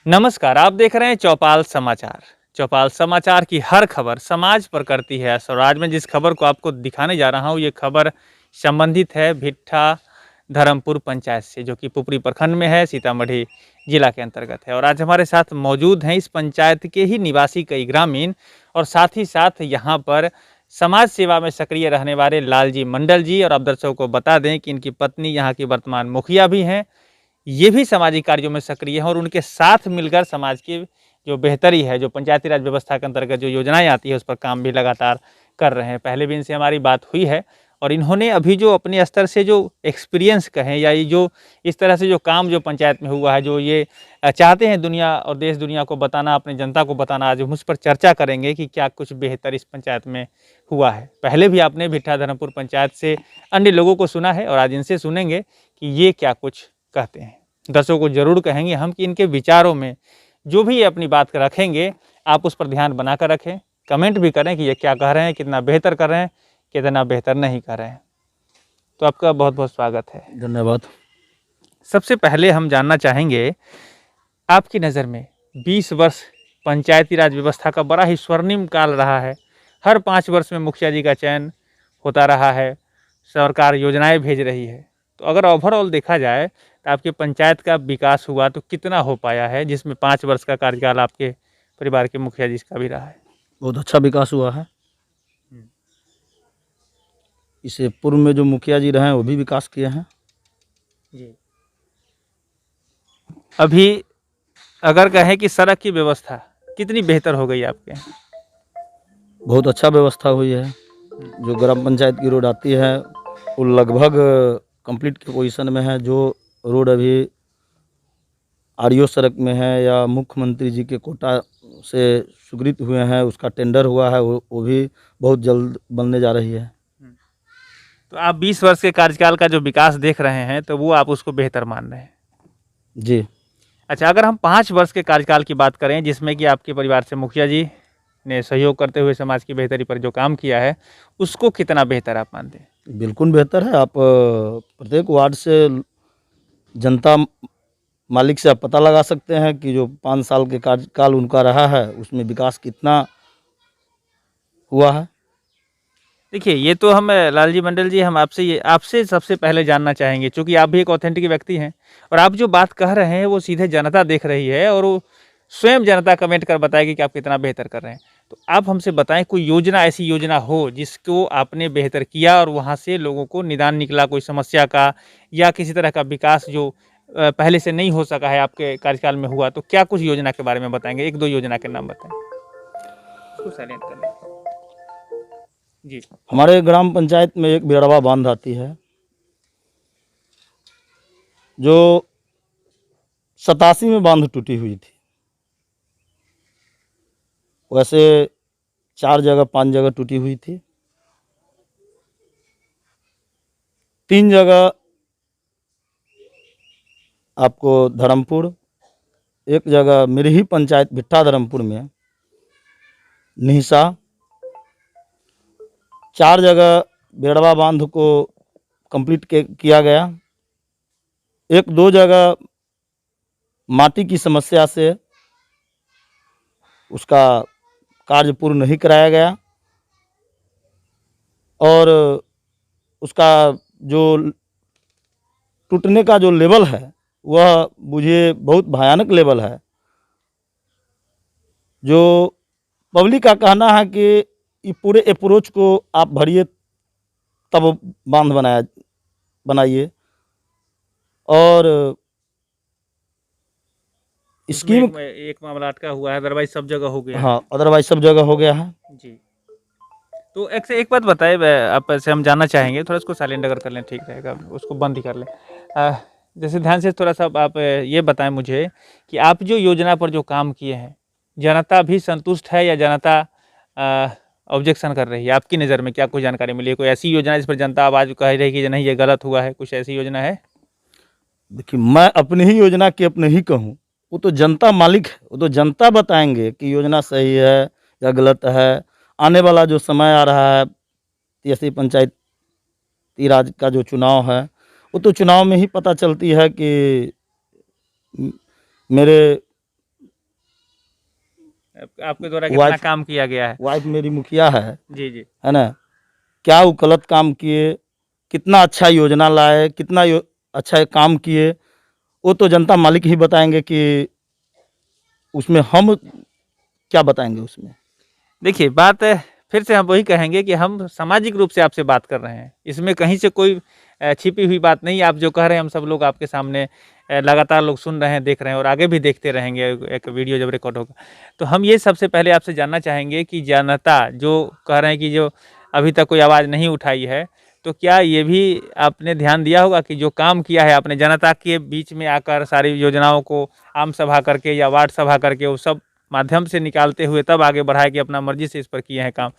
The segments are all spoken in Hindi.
नमस्कार, आप देख रहे हैं चौपाल समाचार। चौपाल समाचार की हर खबर समाज पर करती है असर। आज मैं जिस खबर को आपको दिखाने जा रहा हूँ, ये खबर संबंधित है भिट्ठा धर्मपुर पंचायत से, जो कि पुपरी प्रखंड में है, सीतामढ़ी जिला के अंतर्गत है। और आज हमारे साथ मौजूद हैं इस पंचायत के ही निवासी कई ग्रामीण, और साथ ही साथ यहाँ पर समाज सेवा में सक्रिय रहने वाले लालजी मंडल जी। और आप दर्शकों को बता दें कि इनकी पत्नी यहाँ की वर्तमान मुखिया भी हैं, ये भी सामाजिक कार्यों में सक्रिय हैं और उनके साथ मिलकर समाज की जो बेहतरी है, जो पंचायती राज व्यवस्था के अंतर्गत जो योजनाएं आती है, उस पर काम भी लगातार कर रहे हैं। पहले भी इनसे हमारी बात हुई है और इन्होंने अभी जो अपने स्तर से जो एक्सपीरियंस कहें, या ये जो इस तरह से जो काम जो पंचायत में हुआ है, जो ये चाहते हैं दुनिया और देश दुनिया को बताना, अपनी जनता को बताना, आज हम उस पर चर्चा करेंगे कि क्या कुछ बेहतर इस पंचायत में हुआ है। पहले भी आपने भिट्ठा धर्मपुर पंचायत से अन्य लोगों को सुना है और आज इनसे सुनेंगे कि ये क्या कुछ कहते हैं। दर्शकों को जरूर कहेंगे हम कि इनके विचारों में जो भी ये अपनी बात रखेंगे, आप उस पर ध्यान बनाकर रखें। कमेंट भी करें कि ये क्या कह रहे हैं, कितना बेहतर कर रहे हैं, कितना बेहतर नहीं कर रहे हैं। तो आपका बहुत बहुत स्वागत है। धन्यवाद। सबसे पहले हम जानना चाहेंगे, आपकी नज़र में 20 वर्ष पंचायती राज व्यवस्था का बड़ा ही स्वर्णिम काल रहा है। हर 5 वर्ष में मुखिया जी का चयन होता रहा है, सरकार योजनाएं भेज रही है। तो अगर ओवरऑल देखा जाए तो आपके पंचायत का विकास हुआ तो कितना हो पाया है, जिसमें 5 वर्ष का कार्यकाल आपके परिवार के मुखिया जी का भी रहा है? बहुत अच्छा विकास हुआ है। इससे पूर्व में जो मुखिया जी रहे हैं वो भी विकास किए हैं। जी। अभी अगर कहें कि सड़क की व्यवस्था कितनी बेहतर हो गई आपके यहाँ? बहुत अच्छा व्यवस्था हुई है। जो ग्राम पंचायत की रोड आती है वो लगभग कंप्लीट की पोजीशन में है। जो रोड अभी आरओ सड़क में है या मुख्यमंत्री जी के कोटा से स्वीकृत हुए हैं, उसका टेंडर हुआ है, वो भी बहुत जल्द बनने जा रही है। तो आप 20 वर्ष के कार्यकाल का जो विकास देख रहे हैं, तो वो आप उसको बेहतर मान रहे हैं? जी। अच्छा, अगर हम 5 वर्ष के कार्यकाल की बात करें, जिसमें कि आपके परिवार से मुखिया जी ने सहयोग करते हुए समाज की बेहतरी पर जो काम किया है, उसको कितना बेहतर आप मानते हैं? बिल्कुल बेहतर है। आप प्रत्येक वार्ड से जनता मालिक से आप पता लगा सकते हैं कि जो 5 साल के कार्यकाल उनका रहा है उसमें विकास कितना हुआ है। देखिए, ये तो हम लालजी मंडल जी, हम आपसे सबसे पहले जानना चाहेंगे, चूँकि आप भी एक ऑथेंटिक व्यक्ति हैं और आप जो बात कह रहे हैं वो सीधे जनता देख रही है और वो स्वयं जनता कमेंट कर बताएगी कि आप कितना बेहतर कर रहे हैं। तो आप हमसे बताएं, कोई योजना, ऐसी योजना हो जिसको आपने बेहतर किया और वहाँ से लोगों को निदान निकला, कोई समस्या का या किसी तरह का विकास जो पहले से नहीं हो सका है आपके कार्यकाल में हुआ, तो क्या कुछ योजना के बारे में बताएंगे? 1-2 योजना के नाम बताएं। उसको साइलेंट कर लें। जी। हमारे ग्राम पंचायत में एक बेड़वा बांध आती है जो 87 में बांध टूटी हुई थी। वैसे 4 जगह 5 जगह टूटी हुई थी। 3 जगह आपको धर्मपुर, एक जगह मेरी ही पंचायत भिट्ठा धर्मपुर में निहिसा, 4 जगह बेड़वा बांध को कंप्लीट किया गया। 1-2 जगह माटी की समस्या से उसका कार्य पूर्ण नहीं कराया गया और उसका जो टूटने का जो लेवल है वह मुझे बहुत भयानक लेवल है। जो पब्लिक का कहना है कि ये पूरे अप्रोच को आप भरिए तब बांध बनाइए और स्कीम एक मामला अटका हुआ है, अदरवाइज सब जगह हो गया है। हाँ, अदरवाइज सब जगह हो गया है। जी। तो एक बात बताए, आप से हम जानना चाहेंगे, थोड़ा इसको साइलेंट अगर कर लें ठीक रहेगा, उसको बंद ही कर लें। जैसे ध्यान से थोड़ा सा आप ये बताएं मुझे कि आप जो योजना पर जो काम किए हैं, जनता भी संतुष्ट है या जनता ऑब्जेक्शन कर रही है? आपकी नज़र में क्या कुछ जानकारी मिली है? कोई ऐसी योजना जिस पर जनता आवाज़ कह रही है कि नहीं ये गलत हुआ है, कुछ ऐसी योजना है? देखिए, मैं अपनी ही योजना की अपने ही कहूँ, वो तो जनता मालिक है, वो तो जनता बताएंगे कि योजना सही है या गलत है। आने वाला जो समय आ रहा है, ऐसी पंचायती राज का जो चुनाव है, वो तो चुनाव में ही पता चलती है कि मेरे आपके द्वारा कितना वाइफ काम किया गया है? वाइफ मेरी मुखिया है जी जी। ना। क्या वो गलत काम किए, कितना अच्छा योजना लाए, कितना अच्छा काम किए, वो तो जनता मालिक ही बताएंगे कि उसमें हम क्या बताएंगे उसमें। देखिए बात फिर से हम वही कहेंगे कि हम सामाजिक रूप से आपसे बात कर रहे हैं, इसमें कहीं से कोई छिपी हुई बात नहीं। आप जो कह रहे हैं हम सब लोग आपके सामने लगातार लोग सुन रहे हैं, देख रहे हैं और आगे भी देखते रहेंगे एक वीडियो जब रिकॉर्ड होगा। तो हम ये सबसे पहले आपसे जानना चाहेंगे कि जनता जो कह रहे हैं कि जो अभी तक कोई आवाज़ नहीं उठाई है, तो क्या ये भी आपने ध्यान दिया होगा कि जो काम किया है आपने जनता के बीच में आकर सारी योजनाओं को आम सभा करके या वार्ड सभा करके वो सब माध्यम से निकालते हुए तब आगे बढ़ाया कि अपना मर्जी से इस पर किए हैं काम,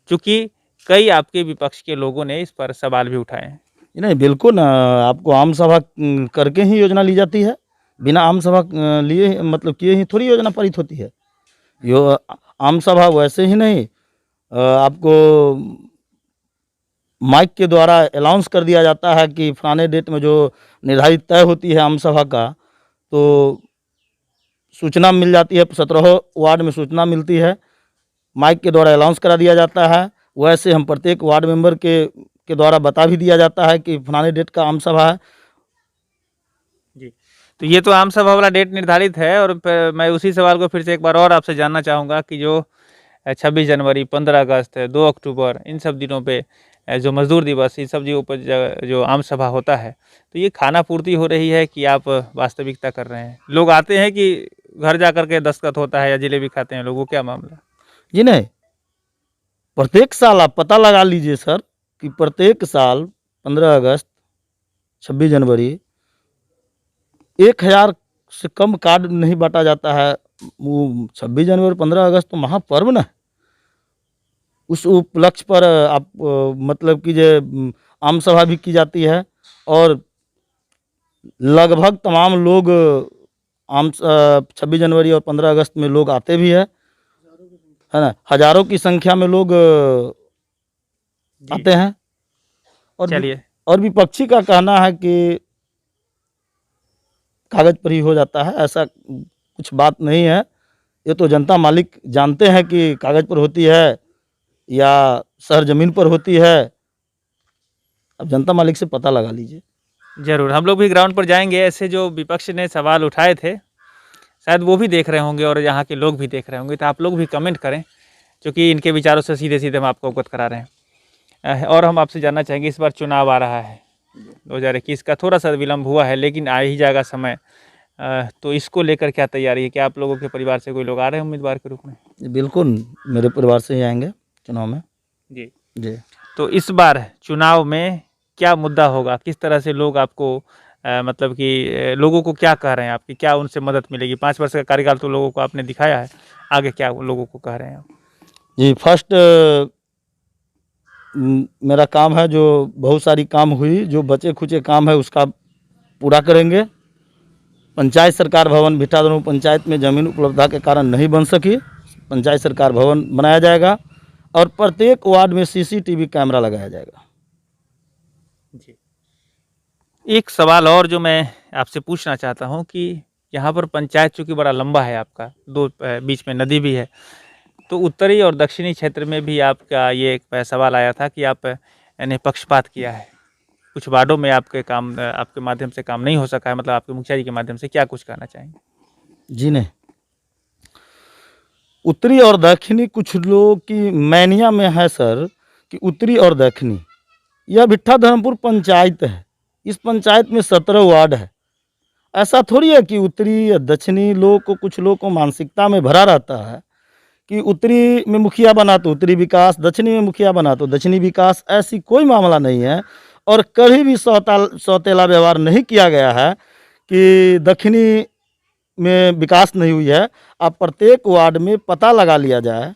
चूँकि कई आपके विपक्ष के लोगों ने इस पर सवाल भी उठाए हैं। नहीं बिल्कुल ना, आपको आम सभा करके ही योजना ली जाती है, बिना आम सभा लिए मतलब किए ही थोड़ी योजना पारित होती है। यो आम सभा वैसे ही नहीं, आपको माइक के द्वारा अनाउंस कर दिया जाता है कि फलाने डेट में जो निर्धारित तय होती है आम सभा का, तो सूचना मिल जाती है, 17 वार्ड में सूचना मिलती है, माइक के द्वारा अनाउंस करा दिया जाता है। वैसे हम प्रत्येक वार्ड मेंबर के द्वारा बता भी दिया जाता है कि फलाने डेट का आम सभा है। जी, तो ये तो आम सभा वाला डेट निर्धारित है और मैं उसी सवाल को फिर से एक बार और आपसे जानना चाहूँगा कि जो 26 जनवरी, 15 अगस्त, 2 अक्टूबर इन सब दिनों पे जो मजदूर दिवस इन सब चीज़ों पर जो आम सभा होता है, तो ये खाना पूर्ति हो रही है कि आप वास्तविकता कर रहे हैं? लोग आते हैं कि घर जा कर के दस्तखत होता है या जलेबी खाते हैं लोग, वो क्या मामला? जी नहीं, प्रत्येक साल आप पता लगा लीजिए सर कि प्रत्येक साल 15 अगस्त, 26 जनवरी 1000 से कम कार्ड नहीं बांटा जाता है। वो 26 जनवरी 15 अगस्त तो महापर्व ना है। उस उपलक्ष्य पर आप मतलब कि जो आम सभा भी की जाती है और लगभग तमाम लोग 26 जनवरी और 15 अगस्त में लोग आते भी है ना, हजारों की संख्या में लोग आते हैं। और चलिए, और विपक्षी का कहना है कि कागज पर ही हो जाता है, ऐसा कुछ बात नहीं है। ये तो जनता मालिक जानते हैं कि कागज पर होती है या शहर जमीन पर होती है। अब जनता मालिक से पता लगा लीजिए। ज़रूर हम लोग भी ग्राउंड पर जाएंगे। ऐसे जो विपक्ष ने सवाल उठाए थे, शायद वो भी देख रहे होंगे और यहाँ के लोग भी देख रहे होंगे, तो आप लोग भी कमेंट करें, क्योंकि इनके विचारों से सीधे सीधे हम आपको अवगत करा रहे हैं। और हम आपसे जानना चाहेंगे, इस बार चुनाव आ रहा है 2021 का, थोड़ा सा विलम्ब हुआ है लेकिन आ ही जाएगा समय, तो इसको लेकर क्या तैयारी है? क्या आप लोगों के परिवार से कोई लोग आ रहे हैं उम्मीदवार के रूप में? बिल्कुल मेरे परिवार से ही आएंगे चुनाव में। जी जी, तो इस बार चुनाव में क्या मुद्दा होगा? किस तरह से लोग आपको मतलब कि लोगों को क्या कह रहे हैं आपकी, क्या उनसे मदद मिलेगी? 5 वर्ष का कार्यकाल तो लोगों को आपने दिखाया है, आगे क्या लोगों को कह रहे हैं आप? जी फर्स्ट मेरा काम है, जो बहुत सारी काम हुई, जो बचे खुचे काम है उसका पूरा करेंगे। पंचायत सरकार भवन भिट्ठाधरपुर पंचायत में ज़मीन उपलब्धता के कारण नहीं बन सकी, पंचायत सरकार भवन बनाया जाएगा और प्रत्येक वार्ड में सीसीटीवी कैमरा लगाया जाएगा। जी, एक सवाल और जो मैं आपसे पूछना चाहता हूं कि यहाँ पर पंचायत चूँकि बड़ा लंबा है आपका, दो बीच में नदी भी है, तो उत्तरी और दक्षिणी क्षेत्र में भी आपका ये एक सवाल आया था कि आप ने पक्षपात किया है, कुछ वार्डों में आपके काम आपके माध्यम से काम नहीं हो सका है, मतलब आपके मुखिया जी के माध्यम से, क्या कुछ कहना चाहेंगे? जी नहीं, उत्तरी और दक्षिणी कुछ लोग की मैनिया में है सर कि उत्तरी और दक्षिणी, यह भिट्ठाधरपुर पंचायत है, इस पंचायत में 17 वार्ड है। ऐसा थोड़ी है कि उत्तरी या दक्षिणी लोग को, कुछ लोग को मानसिकता में भरा रहता है कि उत्तरी में मुखिया बना तो उत्तरी विकास, दक्षिणी में मुखिया बना तो दक्षिणी विकास। ऐसी कोई मामला नहीं है और कभी भी सौतेला व्यवहार नहीं किया गया है कि दक्षिणी में विकास नहीं हुई है। अब प्रत्येक वार्ड में पता लगा लिया जाए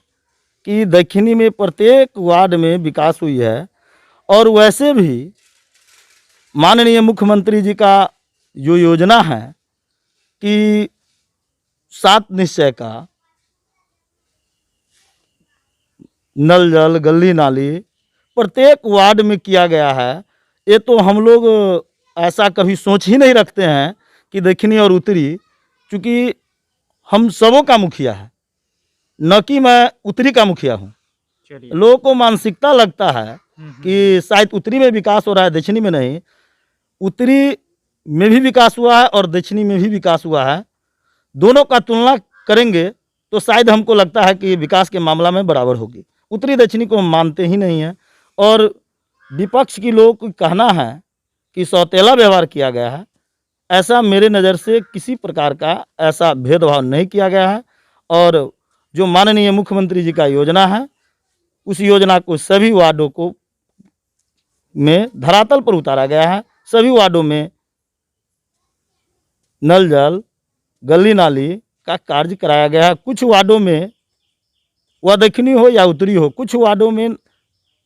कि दक्षिणी में प्रत्येक वार्ड में विकास हुई है। और वैसे भी माननीय मुख्यमंत्री जी का जो योजना है कि 7 निश्चय का नल जल गली नाली प्रत्येक वार्ड में किया गया है, ये तो हम लोग ऐसा कभी सोच ही नहीं रखते हैं कि दक्षिणी और उत्तरी, क्योंकि हम सबों का मुखिया है। न कि मैं उत्तरी का मुखिया हूँ। चलिए। लोगों को मानसिकता लगता है कि शायद उत्तरी में विकास हो रहा है, दक्षिणी में नहीं। उत्तरी में भी विकास हुआ है और दक्षिणी में भी विकास हुआ है। दोनों का तुलना करेंगे तो शायद हमको लगता है कि विकास के मामला में बराबर होगी। उत्तरी दक्षिणी को हम मानते ही नहीं हैं। और विपक्ष की लोगों को कहना है कि सौतेला व्यवहार किया गया है, ऐसा मेरे नज़र से किसी प्रकार का ऐसा भेदभाव नहीं किया गया है। और जो माननीय मुख्यमंत्री जी का योजना है, उस योजना को सभी वार्डों को में धरातल पर उतारा गया है। सभी वार्डों में नल जल, गली नाली का कार्य कराया गया है। कुछ वार्डों में, वह दक्षिणी हो या उत्तरी हो, कुछ वार्डों में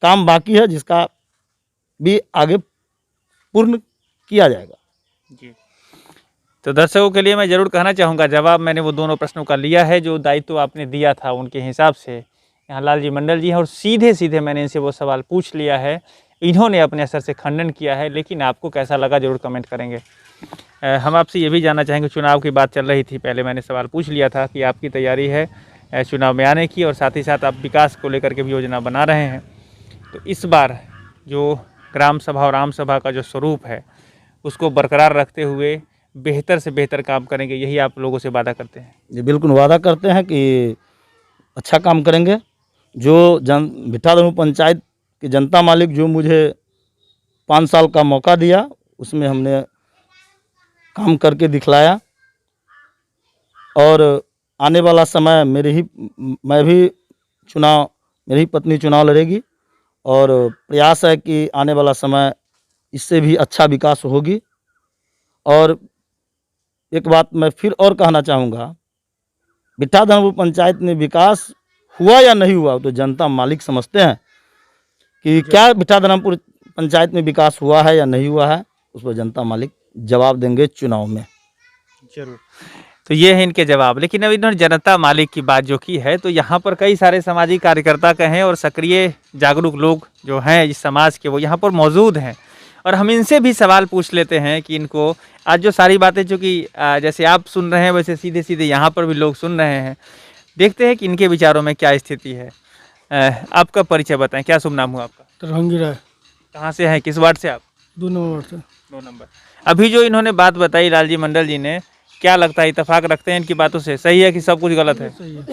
काम बाकी है, जिसका भी आगे पूर्ण किया जाएगा। जी। तो दर्शकों के लिए मैं ज़रूर कहना चाहूँगा, जवाब मैंने वो दोनों प्रश्नों का लिया है जो दायित्व आपने दिया था उनके हिसाब से। यहाँ लालजी मंडल जी हैं और सीधे सीधे मैंने इनसे वो सवाल पूछ लिया है। इन्होंने अपने असर से खंडन किया है, लेकिन आपको कैसा लगा ज़रूर कमेंट करेंगे। हम आपसे ये भी जानना चाहेंगे, चुनाव की बात चल रही थी, पहले मैंने सवाल पूछ लिया था कि आपकी तैयारी है चुनाव में आने की और साथ ही साथ आप विकास को लेकर के भी योजना बना रहे हैं। तो इस बार जो ग्राम सभा और आम सभा का जो स्वरूप है उसको बरकरार रखते हुए बेहतर से बेहतर काम करेंगे, यही आप लोगों से वादा करते हैं? जी बिल्कुल वादा करते हैं कि अच्छा काम करेंगे। जो भिट्ठा धर्म पंचायत की जनता मालिक जो मुझे 5 साल का मौका दिया, उसमें हमने काम करके दिखलाया। और आने वाला समय मैं भी चुनाव, मेरी पत्नी चुनाव लड़ेगी और प्रयास है कि आने वाला समय इससे भी अच्छा विकास होगी। और एक बात मैं फिर और कहना चाहूँगा, भिट्ठा धर्मपुर पंचायत में विकास हुआ या नहीं हुआ तो जनता मालिक समझते हैं कि क्या भिट्ठा धर्मपुर पंचायत में विकास हुआ है या नहीं हुआ है, उस पर जनता मालिक जवाब देंगे चुनाव में। जरूर। तो ये है इनके जवाब। लेकिन अब इन्होंने जनता मालिक की बात जो की है, तो यहाँ पर कई सारे सामाजिक कार्यकर्ता कहें और सक्रिय जागरूक लोग जो हैं इस समाज के, वो यहाँ पर मौजूद हैं। और हम इनसे भी सवाल पूछ लेते हैं कि इनको आज जो सारी बातें चूँकि जैसे आप सुन रहे हैं वैसे सीधे सीधे यहाँ पर भी लोग सुन रहे हैं। देखते हैं कि इनके विचारों में क्या स्थिति है। आपका परिचय बताएं, क्या शुभ नाम हुआ आपका? तरहंगी राय, कहाँ से हैं, किस वार्ड से आप? 2 नंबर से। 2 नंबर। अभी जो इन्होंने बात बताई लालजी मंडल जी ने, क्या लगता है, इत्तेफाक रखते हैं इनकी बातों से? सही है कि सब कुछ गलत है? सही है,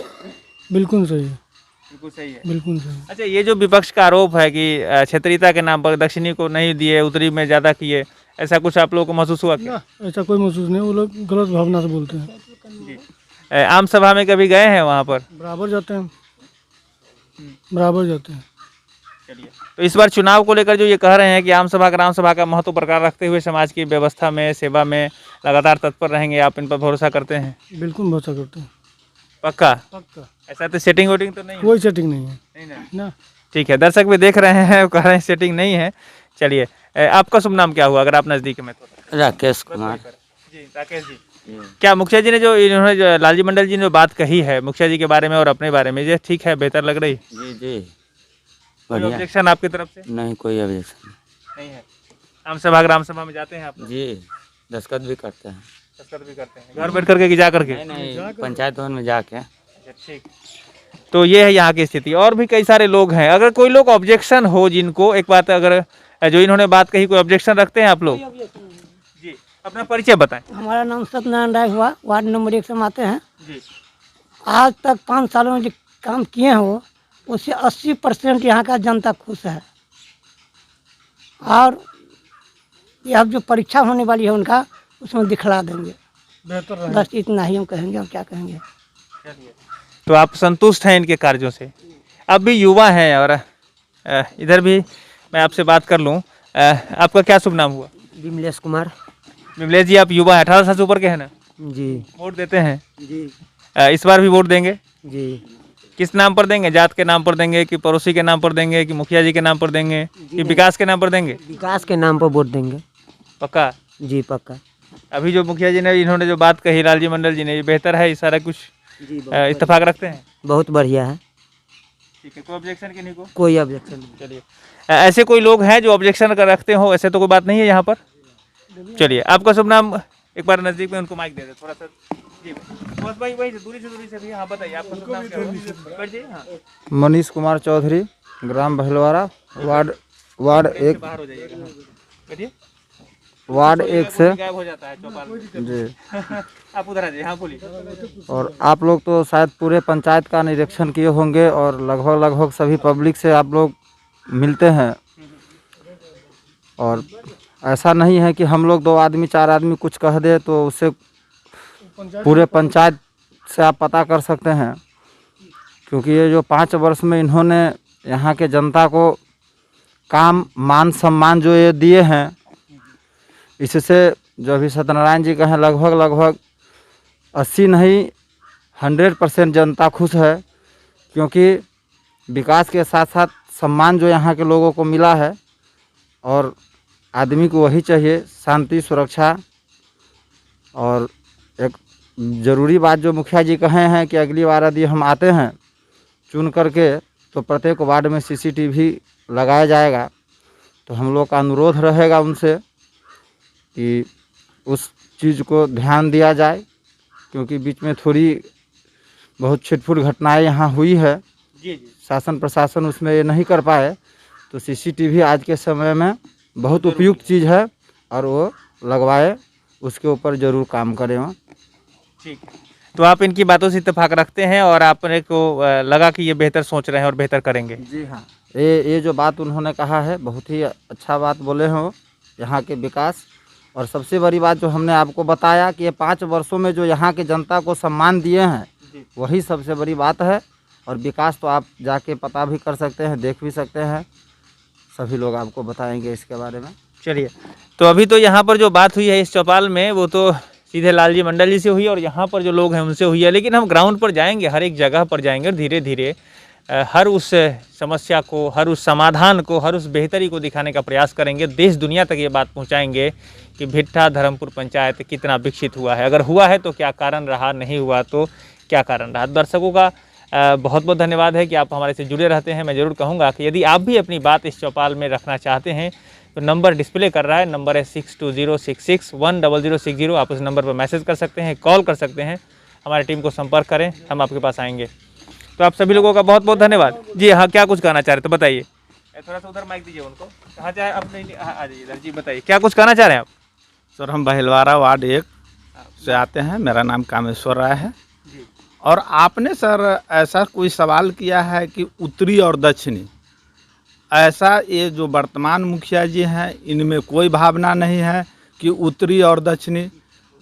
बिल्कुल सही है, बिल्कुल सही है। बिल्कुल सही। अच्छा, ये जो विपक्ष का आरोप है कि क्षेत्रीयता के नाम पर दक्षिणी को नहीं दिए, उत्तरी में ज़्यादा किए, ऐसा कुछ आप लोगों को महसूस हुआ क्या? ना, ऐसा कोई महसूस नहीं, वो लोग गलत भावना से बोलते हैं। जी। आम सभा में कभी गए हैं वहाँ पर? बराबर जाते हैं, बराबर जाते हैं। चलिए, तो इस बार चुनाव को लेकर जो ये कह रहे हैं कि आम सभा ग्राम सभा का महत्व बरकरार रखते हुए समाज की व्यवस्था में, सेवा में लगातार तत्पर रहेंगे, आप इन पर भरोसा करते हैं? बिल्कुल भरोसा करते हैं, पक्का? पक्का। ऐसा तो सेटिंग वेटिंग तो नहीं है? कोई सेटिंग नहीं है नहीं ना? ना। ठीक है, दर्शक भी देख रहे हैं, कह रहे हैं सेटिंग नहीं है। चलिए, आपका शुभ नाम क्या हुआ अगर आप नज़दीक में? तो राकेश कुमार। जी, राकेश जी। क्या मुखिया जी ने इन्होंने लालजी मंडल जी ने जो बात कही है मुखिया जी के बारे में और अपने बारे में, ये ठीक है, बेहतर लग रही? जी जी, कोई बढ़िया। ऑब्जेक्शन आपकी तरफ से? नहीं, कोई ऑब्जेक्शन नहीं है। आम सभा ग्राम सभा में जाते हैं आप? जी, दस्तखत भी करते हैं। दस्तखत भी करते हैं घर बैठ करके कि जा करके? नहीं, पंचायत भवन में जाके। अच्छा, ठीक। तो ये है यहाँ की स्थिति। और भी कई सारे लोग हैं, अगर कोई लोग ऑब्जेक्शन हो जिनको, एक बात अगर जो इन्होंने बात कही, कोई ऑब्जेक्शन रखते हैं आप लोग? जी, अपना परिचय बताएं। हमारा नाम सत्यनारायण राय हुआ, वार्ड नंबर 1 से हम आते हैं। जी। आज तक 5 सालों में जो काम किए हैं वो, उससे 80% यहाँ का जनता खुश है। और ये अब जो परीक्षा होने वाली है उनका, उसमें दिखला देंगे। बेहतर रहे। बस इतना ही हम कहेंगे, और क्या कहेंगे। तो आप संतुष्ट हैं इनके कार्यों से? अब भी युवा हैं और इधर भी मैं आपसे बात कर लूँ। आपका क्या शुभ नाम हुआ? विमलेश कुमार। विमलेश जी, आप युवा हैं, 18 साल से ऊपर के हैं ना? जी वोट देते हैं? जी इस बार भी वोट देंगे? जी। किस नाम पर देंगे? जात के नाम पर देंगे कि पड़ोसी के नाम पर देंगे कि मुखिया जी के नाम पर देंगे कि विकास के नाम पर देंगे? विकास के नाम पर वोट देंगे। पक्का? जी पक्का। अभी जो मुखिया जी ने, इन्होंने जो बात कही लालजी मंडल जी ने, ये बेहतर है, ये सारा कुछ जी इत्तेफाक रखते हैं? बहुत बढ़िया है। ठीक है, कोई ऑब्जेक्शन किन्हीं को? कोई ऑब्जेक्शन नहीं। चलिए, ऐसे कोई लोग हैं जो ऑब्जेक्शन कर रखते हो? ऐसे तो कोई बात नहीं है यहाँ पर। चलिए, आपका शुभ नाम एक बार नज़दीक में उनको माइक दे दे थोड़ा सा। जी बस भाई वही दूरी से भी। हाँ बताइए आपका शुभ नाम क्या होगा? बैठ जाइए। हाँ मनीष कुमार चौधरी, ग्राम बहलवारा, वार्ड से एक, बाहर हो जाइएगा। हाँ बैठिए। वार्ड एक से। गायब हो जाता है चौपाल में। जी। आप उधर आ जाइए। हाँ बोलिए। और आप लोग तो शायद पूरे पंचायत का निरीक्षण किए होंगे और लगभग सभी पब्लिक से आप लोग मिलते हैं। और ऐसा नहीं है कि हम लोग 2 आदमी 4 आदमी कुछ कह दे तो उससे पूरे पंचायत से आप पता कर सकते हैं, क्योंकि ये जो 5 वर्ष में इन्होंने यहाँ के जनता को काम मान सम्मान जो ये दिए हैं, इससे जो अभी सत्यनारायण जी कहें लगभग 80 नहीं 100% जनता खुश है, क्योंकि विकास के साथ साथ सम्मान जो यहाँ के लोगों को मिला है। और आदमी को वही चाहिए, शांति सुरक्षा। और एक ज़रूरी बात जो मुखिया जी कहे हैं कि अगली बार यदि हम आते हैं चुन करके तो प्रत्येक वार्ड में CCTV लगाया जाएगा। तो हम लोग का अनुरोध रहेगा उनसे कि उस चीज़ को ध्यान दिया जाए, क्योंकि बीच में थोड़ी बहुत छिटपुट घटनाएं यहाँ हुई है। जी शासन प्रशासन उसमें ये नहीं कर पाए, तो CCTV आज के समय में बहुत उपयुक्त चीज़ है और वो लगवाए, उसके ऊपर ज़रूर काम करें। ठीक। तो आप इनकी बातों से इत्तेफाक रखते हैं और आपने को लगा कि ये बेहतर सोच रहे हैं और बेहतर करेंगे। जी हाँ, ये जो बात उन्होंने कहा है बहुत ही अच्छा बात बोले हैं वो, यहाँ के विकास। और सबसे बड़ी बात जो हमने आपको बताया कि ये 5 वर्षों में जो यहाँ के जनता को सम्मान दिए हैं, वही सबसे बड़ी बात है। और विकास तो आप जाके पता भी कर सकते हैं, देख भी सकते हैं, सभी लोग आपको बताएंगे इसके बारे में। चलिए, तो अभी तो यहाँ पर जो बात हुई है इस चौपाल में वो तो सीधे लालजी मंडल जी से हुई और यहाँ पर जो लोग हैं उनसे हुई है, लेकिन हम ग्राउंड पर जाएंगे, हर एक जगह पर जाएंगे और धीरे धीरे हर उस समस्या को, हर उस समाधान को, हर उस बेहतरी को दिखाने का प्रयास करेंगे। देश दुनिया तक ये बात पहुँचाएंगे कि भिट्ठा धर्मपुर पंचायत कितना विकसित हुआ है, अगर हुआ है तो क्या कारण रहा, नहीं हुआ तो क्या कारण रहा। दर्शकों का बहुत बहुत धन्यवाद है कि आप हमारे से जुड़े रहते हैं। मैं ज़रूर कहूँगा कि यदि आप भी अपनी बात इस चौपाल में रखना चाहते हैं तो नंबर डिस्प्ले कर रहा है, नंबर है 6206610060। आप उस नंबर पर मैसेज कर सकते हैं, कॉल कर सकते हैं, हमारी टीम को संपर्क करें, हम आपके पास आएंगे। तो आप सभी लोगों का बहुत बहुत धन्यवाद। जी हाँ, क्या कुछ कहना चाह रहे थे बताइए। थोड़ा सा उधर माइक दीजिए उनको, कहाँ चाहे आप नहीं आ जाइए इधर। जी बताइए, क्या कुछ कहना चाह रहे हैं आप? सर हम बहलवारा वार्ड 1 से आते हैं, मेरा नाम कामेश्वर राय है। और आपने सर ऐसा कोई सवाल किया है कि उत्तरी और दक्षिणी, ऐसा ये जो वर्तमान मुखिया जी हैं इनमें कोई भावना नहीं है कि उत्तरी और दक्षिणी।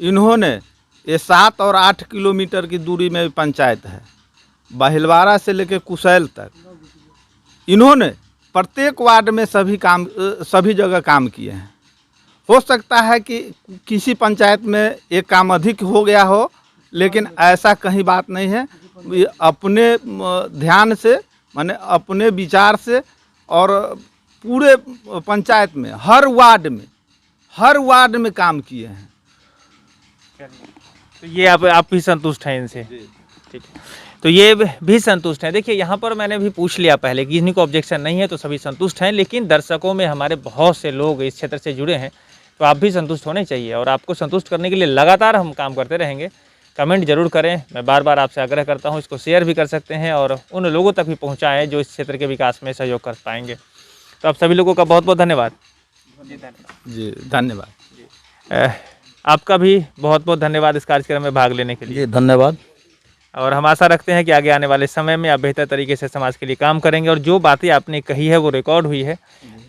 इन्होंने ये 7 और 8 किलोमीटर की दूरी में पंचायत है, बहलवारा से लेकर कुशैल तक। इन्होंने प्रत्येक वार्ड में सभी जगह काम किए हैं। हो सकता है कि किसी पंचायत में एक काम अधिक हो गया हो, लेकिन ऐसा कहीं बात नहीं है। ये अपने ध्यान से, माने अपने विचार से, और पूरे पंचायत में हर वार्ड में काम किए हैं। तो ये आप भी संतुष्ट हैं इनसे? ठीक है, तो ये भी संतुष्ट हैं। देखिए यहाँ पर मैंने भी पूछ लिया पहले कि किसी को ऑब्जेक्शन नहीं है, तो सभी संतुष्ट हैं। लेकिन दर्शकों में हमारे बहुत से लोग इस क्षेत्र से जुड़े हैं, तो आप भी संतुष्ट होने चाहिए। और आपको संतुष्ट करने के लिए लगातार हम काम करते रहेंगे। कमेंट जरूर करें, मैं बार बार आपसे आग्रह करता हूं। इसको शेयर भी कर सकते हैं और उन लोगों तक भी पहुंचाएं जो इस क्षेत्र के विकास में सहयोग कर पाएंगे। तो आप सभी लोगों का बहुत बहुत धन्यवाद। जी धन्यवाद। आपका भी बहुत बहुत धन्यवाद इस कार्यक्रम में भाग लेने के लिए। जी धन्यवाद। और हम आशा रखते हैं कि आगे आने वाले समय में आप बेहतर तरीके से समाज के लिए काम करेंगे। और जो बातें आपने कही है वो रिकॉर्ड हुई है,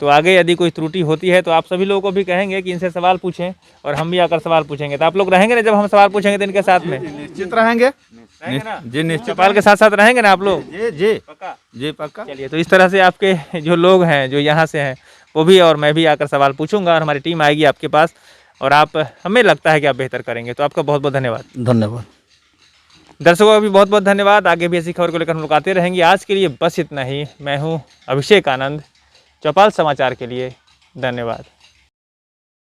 तो आगे यदि कोई त्रुटि होती है तो आप सभी लोगों को भी कहेंगे कि इनसे सवाल पूछें, और हम भी आकर सवाल पूछेंगे। तो आप लोग रहेंगे ना जब हम सवाल पूछेंगे तो इनके साथ में? निश्चित रहेंगे ना? जी निश्चित। चौपाल के साथ साथ रहेंगे ना आप लोग? जी पक्का? जी पक्का। चलिए, तो इस तरह से आपके जो लोग हैं जो यहाँ से हैं वो भी और मैं भी आकर सवाल पूछूंगा और हमारी टीम आएगी आपके पास, और आप, हमें लगता है कि आप बेहतर करेंगे। तो आपका बहुत बहुत धन्यवाद। धन्यवाद। दर्शकों का भी बहुत बहुत धन्यवाद। आगे भी ऐसी खबर को लेकर हम लोग आते रहेंगे। आज के लिए बस इतना ही। मैं हूँ अभिषेक आनंद, चौपाल समाचार के लिए धन्यवाद।